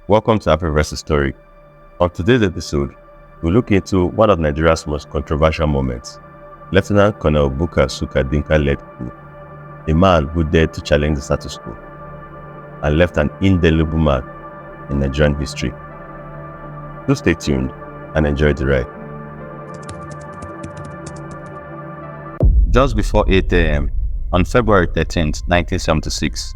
Welcome to Afriverse story. On today's episode, we'll look into one of Nigeria's most controversial moments, Lieutenant Colonel Bukka Suka Dimka-led coup, a man who dared to challenge the status quo and left an indelible mark in Nigerian history. So stay tuned and enjoy the ride. Just before 8 a.m. on February 13, 1976,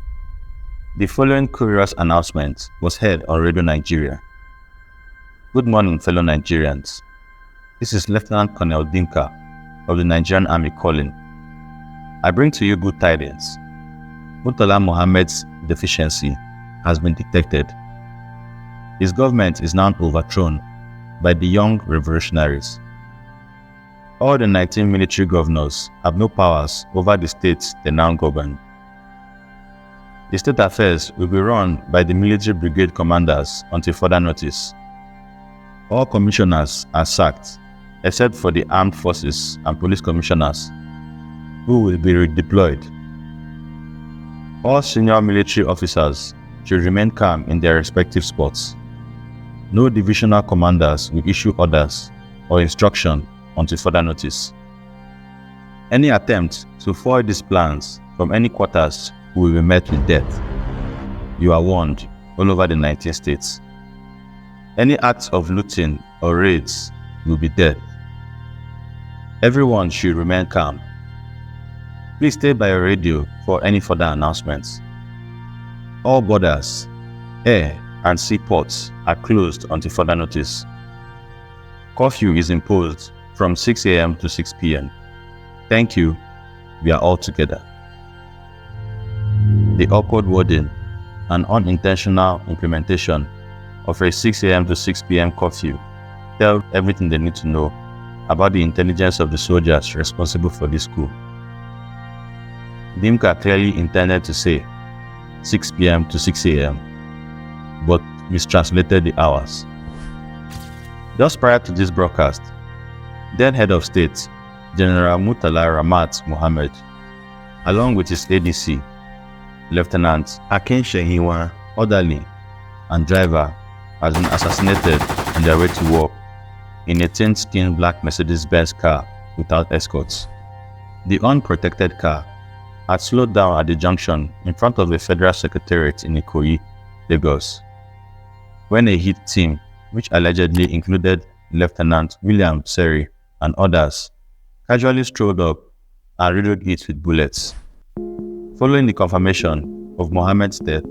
the following curious announcement was heard on Radio Nigeria. Good morning, fellow Nigerians. This is Lieutenant Colonel Dimka of the Nigerian Army calling. I bring to you good tidings. Murtala Mohammed's deficiency has been detected. His government is now overthrown by the young revolutionaries. All the 19 military governors have no powers over the states they now govern. The state affairs will be run by the military brigade commanders until further notice. All commissioners are sacked, except for the armed forces and police commissioners, who will be redeployed. All senior military officers should remain calm in their respective spots. No divisional commanders will issue orders or instruction until further notice. Any attempt to foil these plans from any quarters will be met with death. You are warned all over the 19 states. Any acts of looting or raids will be death. Everyone should remain calm. Please stay by your radio for any further announcements. All borders, air and sea ports are closed until further notice. Curfew is imposed from 6 a.m. to 6 p.m. Thank you. We are all together. The awkward wording and unintentional implementation of a 6 a.m. to 6 p.m. curfew tell everything they need to know about the intelligence of the soldiers responsible for this coup. Dimka clearly intended to say 6 p.m. to 6 a.m., but mistranslated the hours. Just prior to this broadcast, then head of state, General Murtala Mohammed, along with his ADC, Lieutenant Akin Shehiwa, orderly and driver, has been assassinated on their way to work in a thin-skinned black Mercedes-Benz car without escorts. The unprotected car had slowed down at the junction in front of the Federal Secretariat in Ikoyi, Lagos, when a hit team, which allegedly included Lieutenant William Seri and others, casually strolled up and riddled it with bullets. Following the confirmation of Mohammed's death,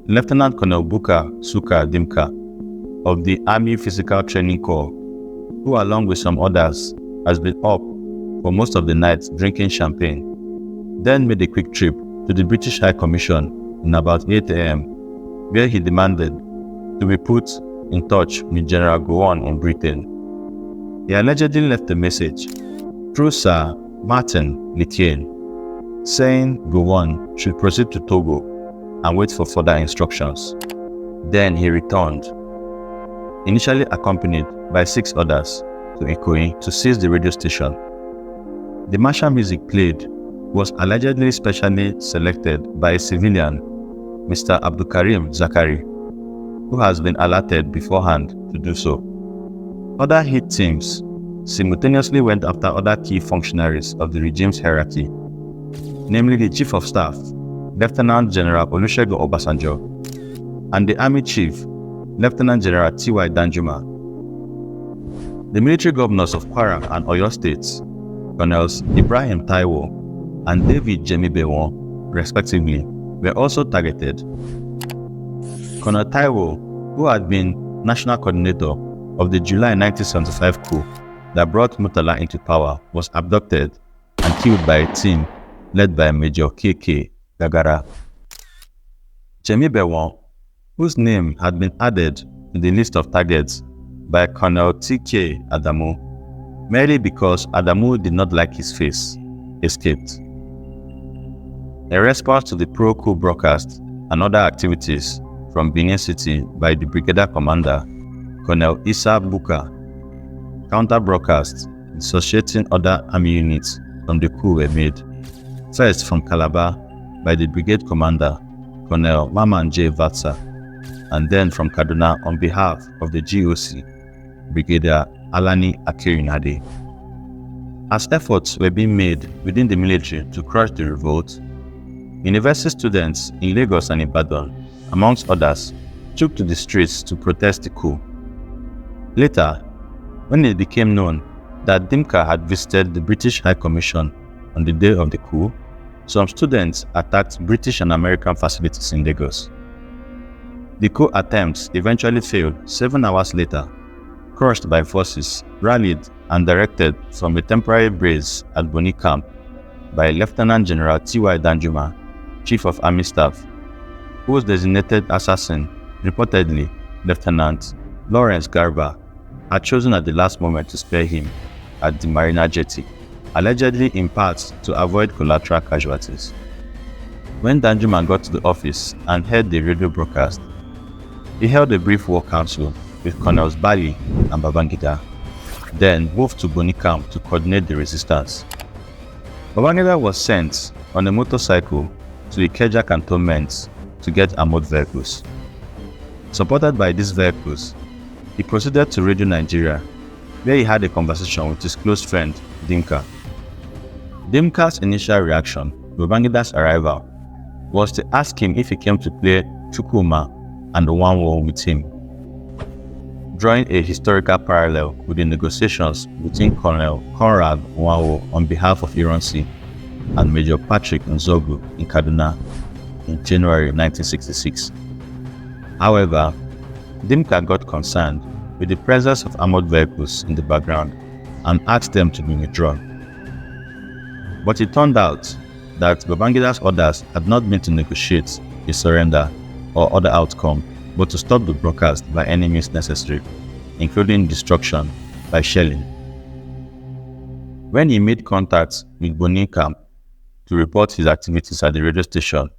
Lieutenant Colonel Bukka Suka Dimka of the Army Physical Training Corps, who along with some others has been up for most of the night drinking champagne, then made a quick trip to the British High Commission in about 8 a.m., where he demanded to be put in touch with General Gowon in Britain. He allegedly left a message through Sir Martin Litienne, saying Gowon should proceed to Togo and wait for further instructions. Then he returned, initially accompanied by 6 others, to Ikoyi to seize the radio station. The martial music played was allegedly specially selected by a civilian, Mr. Abdulkarim Zakari, who has been alerted beforehand to do so. Other hit teams simultaneously went after other key functionaries of the regime's hierarchy, namely the Chief of Staff, Lieutenant General Olusegun Obasanjo, and the Army Chief, Lieutenant General T.Y. Danjuma. The military governors of Kwara and Oyo states, Colonels Ibrahim Taiwo and David Jemibewon, respectively, were also targeted. Colonel Taiwo, who had been national coordinator of the July 1975 coup that brought Murtala into power, was abducted and killed by a team led by Major K.K. Gagara. Jemibewon, whose name had been added to the list of targets by Colonel T.K. Adamu, merely because Adamu did not like his face, escaped. In response to the pro-coup broadcast and other activities from Benin City by the Brigadier Commander, Colonel Issa Buka, counter-broadcasts dissociating other army units from the coup were made, first from Calabar by the Brigade Commander, Colonel Maman J. Vatsa, and then from Kaduna on behalf of the GOC, Brigadier Alani Akirinade. As efforts were being made within the military to crush the revolt, university students in Lagos and Ibadan, amongst others, took to the streets to protest the coup. Later, when it became known that Dimka had visited the British High Commission on the day of the coup, some students attacked British and American facilities in Lagos. The coup attempts eventually failed 7 hours later, crushed by forces rallied and directed from a temporary base at Boni Camp by Lieutenant General T.Y. Danjuma, Chief of Army Staff, whose designated assassin, reportedly Lieutenant Lawrence Garba, had chosen at the last moment to spare him at the Marina Jetty, allegedly in part to avoid collateral casualties. When Danjuma got to the office and heard the radio broadcast, he held a brief war council with Colonels Bali and Babangida, then moved to Boni Camp to coordinate the resistance. Babangida was sent on a motorcycle to Ikeja cantonment to get armored vehicles. Supported by these vehicles, he proceeded to Radio Nigeria, where he had a conversation with his close friend, Dimka. Dimka's initial reaction to Babangida's arrival was to ask him if he came to play Chukwuma and the One War with him, drawing a historical parallel with the negotiations between Colonel Conrad Nwawo on behalf of Ironsi and Major Patrick Nzogu in Kaduna in January 1966. However, Dimka got concerned with the presence of armored vehicles in the background and asked them to be withdrawn. But it turned out that Babangida's orders had not been to negotiate a surrender or other outcome, but to stop the broadcast by any means necessary, including destruction by shelling. When he made contact with Boni Camp to report his activities at the radio station,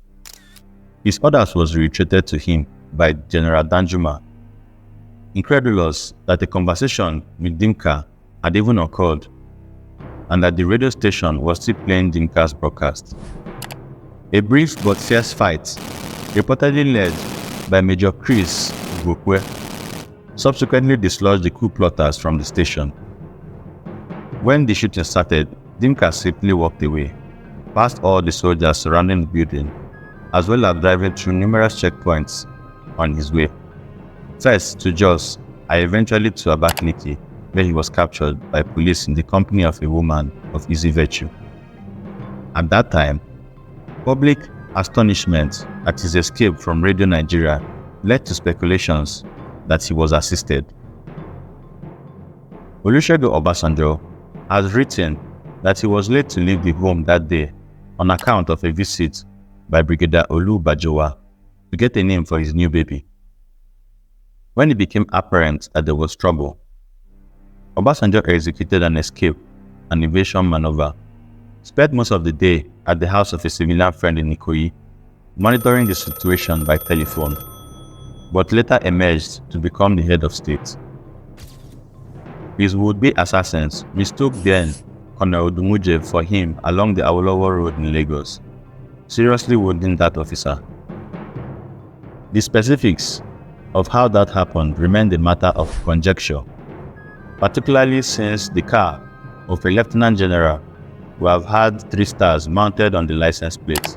his orders was reiterated to him by General Danjuma, incredulous that a conversation with Dimka had even occurred and that the radio station was still playing Dimka's broadcast. A brief but fierce fight, reportedly led by Major Chris Ugokwe, subsequently dislodged the coup plotters from the station. When the shooting started, Dimka simply walked away, past all the soldiers surrounding the building, as well as driving through numerous checkpoints on his way. First to Jos, and eventually to Abakaliki, where he was captured by police in the company of a woman of easy virtue. At that time, public astonishment at his escape from Radio Nigeria led to speculations that he was assisted. Olusegun Obasanjo has written that he was late to leave the home that day on account of a visit by Brigadier Olu Bajowa to get a name for his new baby. When it became apparent that there was trouble, Obasanjo executed an escape and evasion maneuver, spent most of the day at the house of a civilian friend in Ikoyi, monitoring the situation by telephone, but later emerged to become the head of state. His would-be assassins mistook then Colonel Dumuje for him along the Awolowo Road in Lagos, seriously wounding that officer. The specifics of how that happened remained a matter of conjecture, particularly since the car of a lieutenant general who have had 3 stars mounted on the license plate.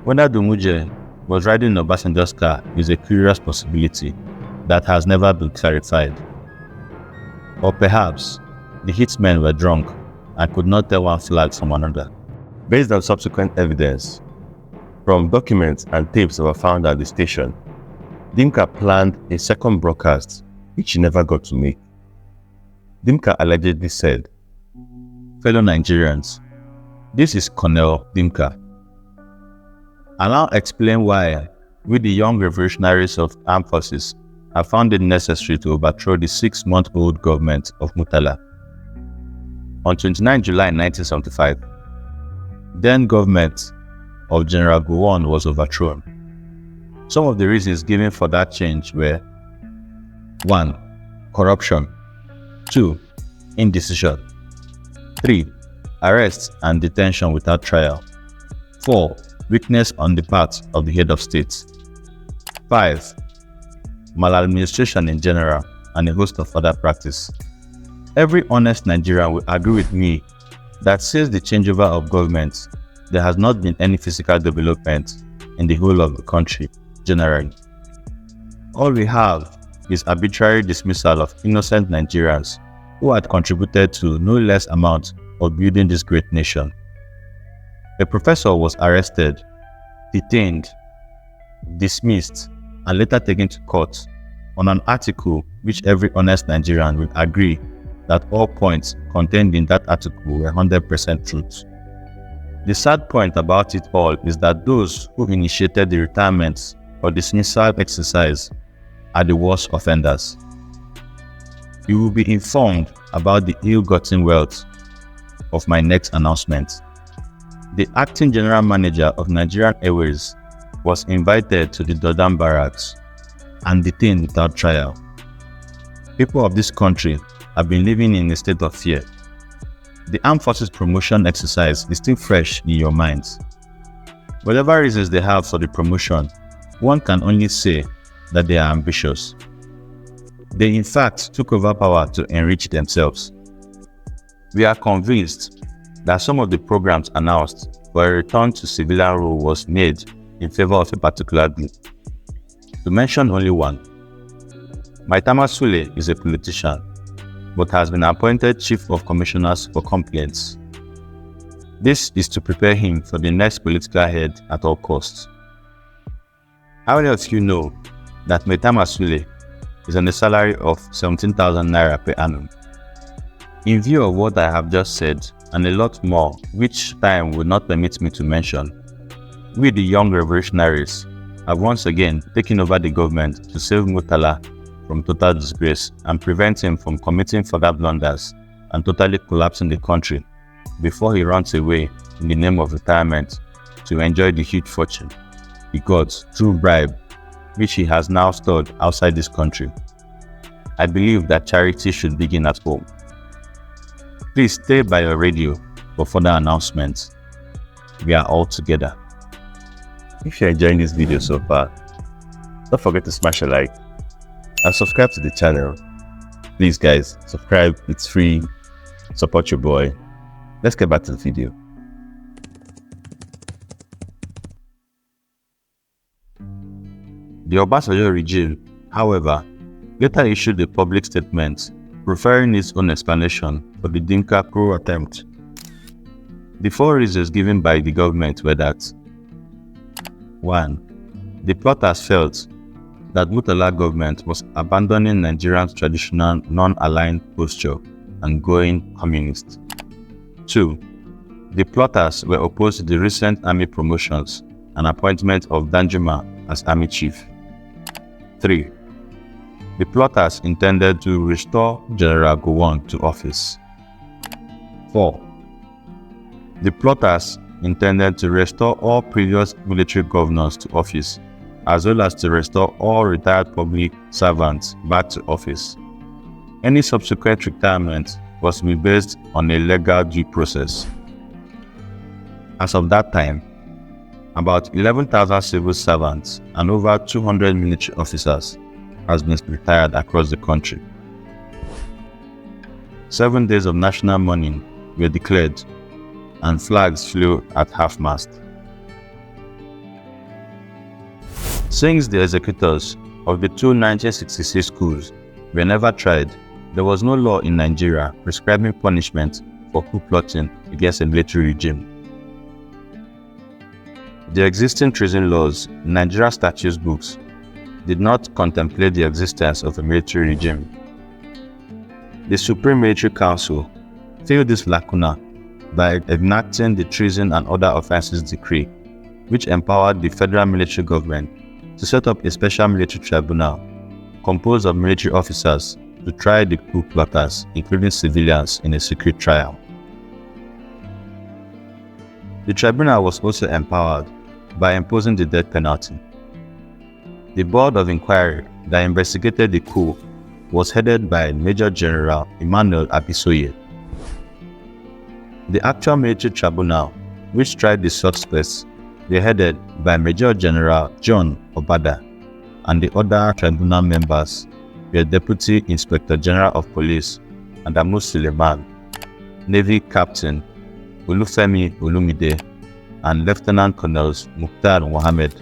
Whether Dumuje was riding in Obasanjo's car is a curious possibility that has never been clarified. Or perhaps the hitmen were drunk and could not tell one flag from another. Based on subsequent evidence, from documents and tapes that were found at the station, Dimka planned a second broadcast which he never got to make. Dimka allegedly said, "Fellow Nigerians, this is Colonel Dimka. I'll now explain why we, the young revolutionaries of armed forces, have found it necessary to overthrow the 6-month-old government of Murtala. On 29 July 1975, then government of General Gowon was overthrown. Some of the reasons given for that change were 1. Corruption, 2. Indecision, 3. Arrest and detention without trial, 4. Weakness on the part of the head of state, 5. maladministration in general, and a host of other practices. Every honest Nigerian will agree with me that since the changeover of government, there has not been any physical development in the whole of the country generally. All we have is arbitrary dismissal of innocent Nigerians who had contributed to no less amount of building this great nation. A professor was arrested, detained, dismissed, and later taken to court on an article which every honest Nigerian will agree that all points contained in that article were 100% truth. The sad point about it all is that those who initiated the retirement or dismissal exercise are the worst offenders. You will be informed about the ill-gotten wealth of my next announcement. The acting general manager of Nigerian Airways was invited to the Dodam barracks and detained without trial. People of this country have been living in a state of fear. The Armed Forces promotion exercise is still fresh in your minds. Whatever reasons they have for the promotion, one can only say that they are ambitious. They in fact took over power to enrich themselves. We are convinced that some of the programs announced for a return to civilian rule was made in favor of a particular group. To mention only one, Maitama Sule is a politician, but has been appointed Chief of Commissioners for Complaints. This is to prepare him for the next political head at all costs. How many of you know that Maitama Sule is on a salary of 17,000 naira per annum? In view of what I have just said, and a lot more, which time will not permit me to mention, we the young revolutionaries have once again taken over the government to save Murtala from total disgrace and prevent him from committing further blunders and totally collapsing the country before he runs away in the name of retirement to enjoy the huge fortune he got through bribe, which he has now stored outside this country. I believe that charity should begin at home. Please stay by your radio for further announcements. We are all together. If you're enjoying this video so far, don't forget to smash a like and subscribe to the channel. Please guys, subscribe, it's free. Support your boy. Let's get back to the video. The Obasanjo regime, however, later issued a public statement preferring its own explanation for the Dimka coup attempt. The four reasons given by the government were that 1. The plotters felt that Murtala government was abandoning Nigeria's traditional non-aligned posture and going communist. 2. The plotters were opposed to the recent army promotions and appointment of Danjuma as army chief. 3. The plotters intended to restore General Gowon to office. 4. The plotters intended to restore all previous military governors to office, as well as to restore all retired public servants back to office. Any subsequent retirement was to be based on a legal due process. As of that time, about 11,000 civil servants and over 200 military officers has been retired across the country. 7 days of national mourning were declared and flags flew at half-mast. Since the executors of the two 1966 coups were never tried, there was no law in Nigeria prescribing punishment for coup plotting against a military regime. The existing treason laws in Nigerian statute books did not contemplate the existence of a military regime. The Supreme Military Council filled this lacuna by enacting the Treason and Other Offences Decree, which empowered the federal military government to set up a special military tribunal composed of military officers to try the coup plotters, including civilians, in a secret trial. The tribunal was also empowered by imposing the death penalty. The board of inquiry that investigated the coup was headed by Major General Emmanuel Abisoye. The actual military tribunal, which tried the suspects, were headed by Major General John Obada and the other tribunal members were Deputy Inspector General of Police Adamu Suleiman, Navy Captain Olufemi Olumide, and Lieutenant Colonels Murtala Mohammed,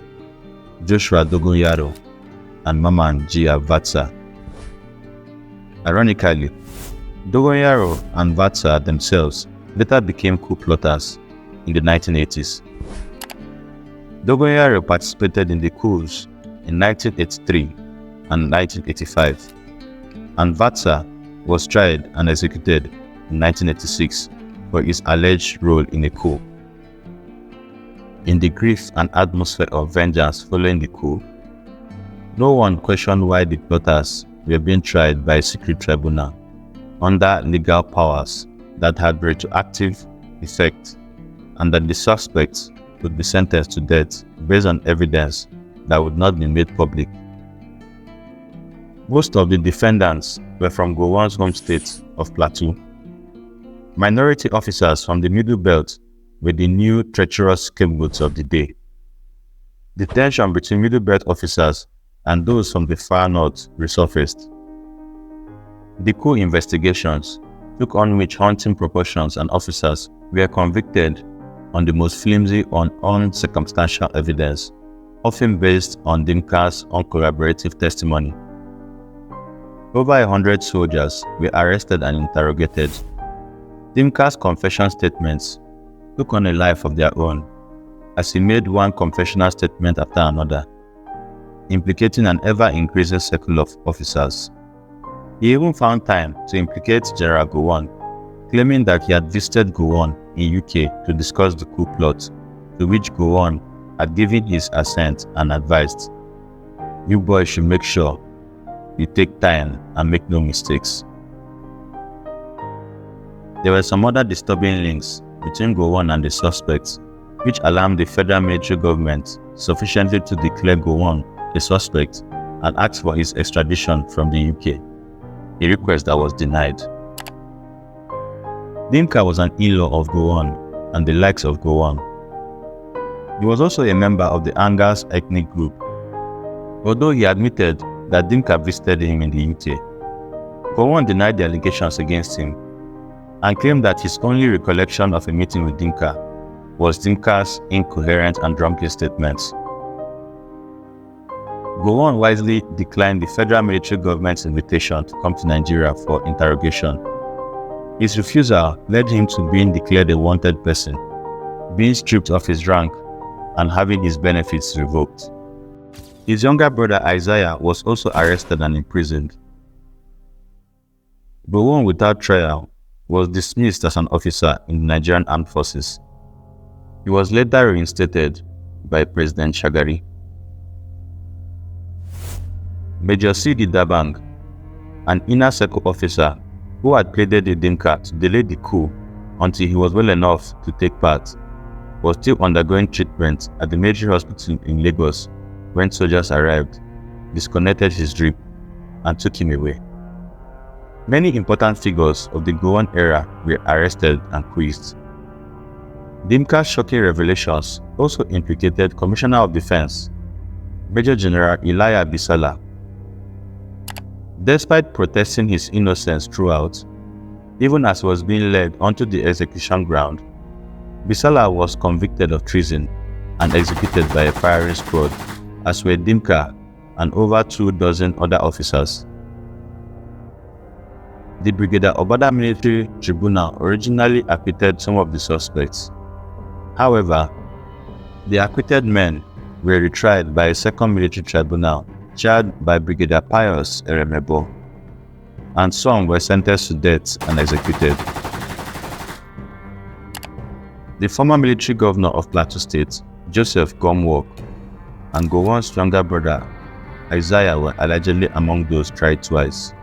Joshua Dogonyaro, and Maman Jia Vatsa. Ironically, Dogonyaro and Vatsa themselves later became coup plotters in the 1980s. Dogonyaro participated in the coups in 1983 and 1985, and Vatsa was tried and executed in 1986 for his alleged role in a coup. In the grief and atmosphere of vengeance following the coup, no one questioned why the plotters were being tried by a secret tribunal under legal powers that had retroactive effect, and that the suspects would be sentenced to death based on evidence that would not be made public. Most of the defendants were from Gowon's home state of Plateau. Minority officers from the Middle Belt were the new treacherous scapegoats of the day. The tension between Middle Belt officers and those from the far north resurfaced. The coup investigations took on witch-hunting proportions, and officers were convicted on the most flimsy or uncircumstantial evidence, often based on Dimka's uncorroborative testimony. Over 100 soldiers were arrested and interrogated. Dimka's confession statements took on a life of their own, as he made one confessional statement after another, implicating an ever-increasing circle of officers. He even found time to implicate General Gowon, claiming that he had visited Gowon in UK to discuss the coup plot, to which Gowon had given his assent and advised, "You boys should make sure you take time and make no mistakes." There were some other disturbing links between Gowon and the suspects, which alarmed the federal military government sufficiently to declare Gowon a suspect and ask for his extradition from the UK, a request that was denied. Dimka was an in-law of Gowon and the likes of Gowon. He was also a member of the Angas ethnic group, although he admitted that Dimka visited him in the UK. Gowon denied the allegations against him and claimed that his only recollection of a meeting with Dimka was Dimka's incoherent and drunken statements. Gowon wisely declined the federal military government's invitation to come to Nigeria for interrogation. His refusal led him to being declared a wanted person, being stripped of his rank, and having his benefits revoked. His younger brother Isaiah was also arrested and imprisoned. Gowon, without trial, was dismissed as an officer in the Nigerian Armed Forces. He was later reinstated by President Shagari. Major C.D. Dabang, an inner circle officer who had pleaded with Dimka to delay the coup until he was well enough to take part, was still undergoing treatment at the military hospital in Lagos when soldiers arrived, disconnected his drip, and took him away. Many important figures of the Gowon era were arrested and quizzed. Dimka's shocking revelations also implicated Commissioner of Defense, Major General Elijah Bisala. Despite protesting his innocence throughout, even as he was being led onto the execution ground, Bisala was convicted of treason and executed by a firing squad, as were Dimka and over 24 other officers. The Brigadier Obada Military Tribunal originally acquitted some of the suspects. However, the acquitted men were retried by a second military tribunal chaired by Brigadier Pius Eremebo, and some were sentenced to death and executed. The former military governor of Plateau State, Joseph Gomwok, and Gowon's younger brother, Isaiah, were allegedly among those tried twice.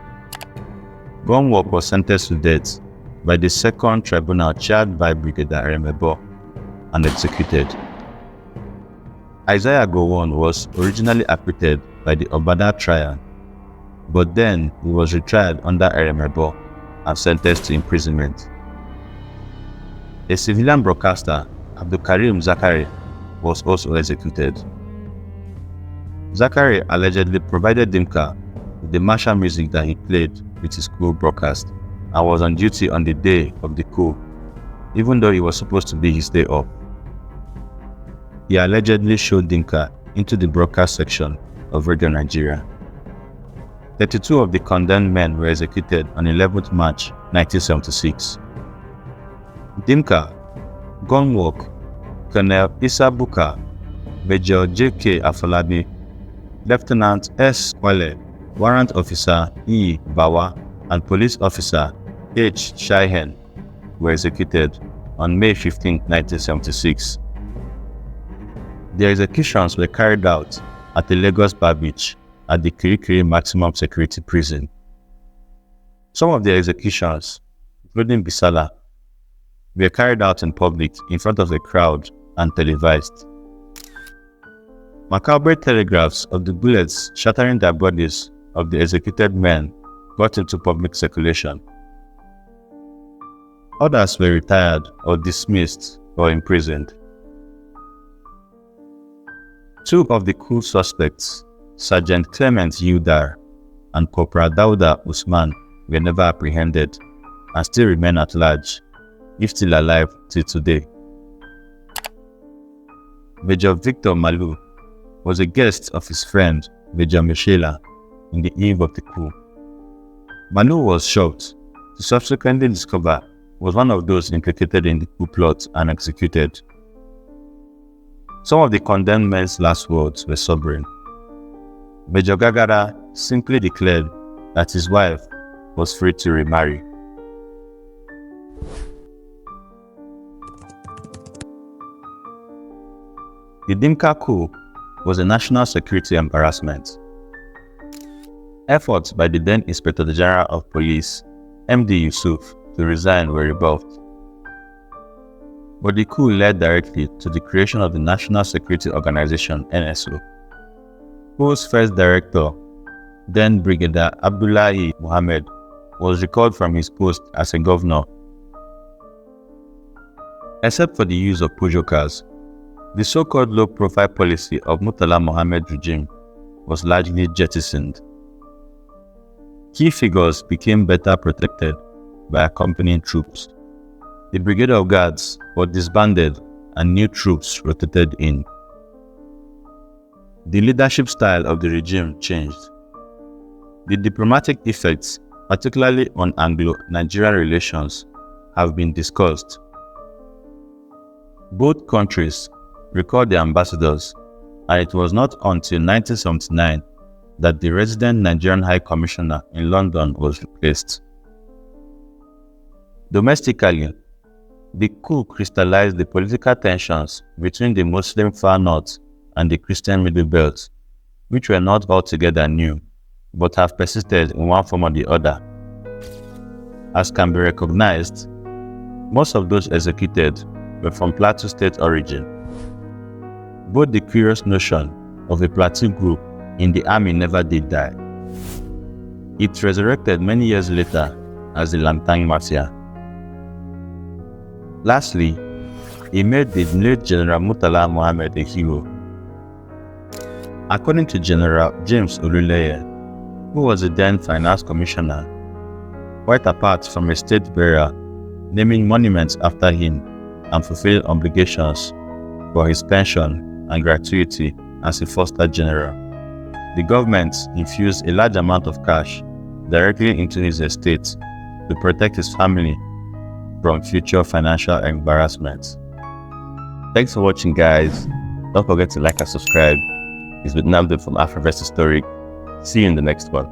Gomwok was sentenced to death by the second tribunal chaired by Brigadier Eremebo and executed. Isaiah Gowon was originally acquitted by the Obada trial, but then he was retried under Eremebo and sentenced to imprisonment. A civilian broadcaster, Abdulkarim Zakari, was also executed. Zachary allegedly provided Dimka with the martial music that he played with his coup broadcast and was on duty on the day of the coup, even though it was supposed to be his day off. He allegedly showed Dimka into the broadcast section of Radio Nigeria. 32 of the condemned men were executed on 11th March 1976. Dimka, Gunwalk, Colonel Issa Buka, Major J.K. Afolabi, Lieutenant S. Kwale, Warrant Officer E. Bawa, and Police Officer H. Shaihen were executed on May 15, 1976. The executions were carried out at the Lagos Bar Beach at the Kirikiri Maximum Security Prison. Some of the executions, including Bisala, were carried out in public in front of a crowd and televised. Macabre telegraphs of the bullets shattering the bodies of the executed men got into public circulation. Others were retired or dismissed or imprisoned. Two of the coup suspects, Sergeant Clement Yudar and Corporal Dauda Usman, were never apprehended and still remain at large, if still alive till today. Major Victor Malu was a guest of his friend Major Michela in the eve of the coup. Malu was shocked to subsequently discover was one of those implicated in the coup plot and executed. Some of the condemned men's last words were sobering. Major Gagara simply declared that his wife was free to remarry. The Dimka coup was a national security embarrassment. Efforts by the then Inspector General of Police, MD Yusuf, to resign were rebuffed. But the coup led directly to the creation of the National Security Organization, NSO, whose first director, then Brigadier Murtala Mohammed, was recalled from his post as a governor. Except for the use of Peugeot cars, the so-called low-profile policy of Murtala Mohammed regime was largely jettisoned. Key figures became better protected by accompanying troops. The Brigade of Guards were disbanded and new troops rotated in. The leadership style of the regime changed. The diplomatic effects, particularly on Anglo-Nigerian relations, have been discussed. Both countries recalled their ambassadors, and it was not until 1979 that the resident Nigerian High Commissioner in London was replaced. Domestically, the coup crystallized the political tensions between the Muslim Far North and the Christian Middle Belt, which were not altogether new, but have persisted in one form or the other. As can be recognized, most of those executed were from Plateau State origin. Both the curious notion of a Plateau group in the army never did die. It resurrected many years later as the Lantang Mafia. Lastly, he made the late General Murtala Mohammed a hero. According to General James Oluleye, who was the then Finance Commissioner, quite apart from a state burial, naming monuments after him and fulfilling obligations for his pension and gratuity as a foster general, the government infused a large amount of cash directly into his estate to protect his family from future financial embarrassments. Thanks for watching, guys. Don't forget to like and subscribe. It's with Namde from Afriverse Story. See you in the next one.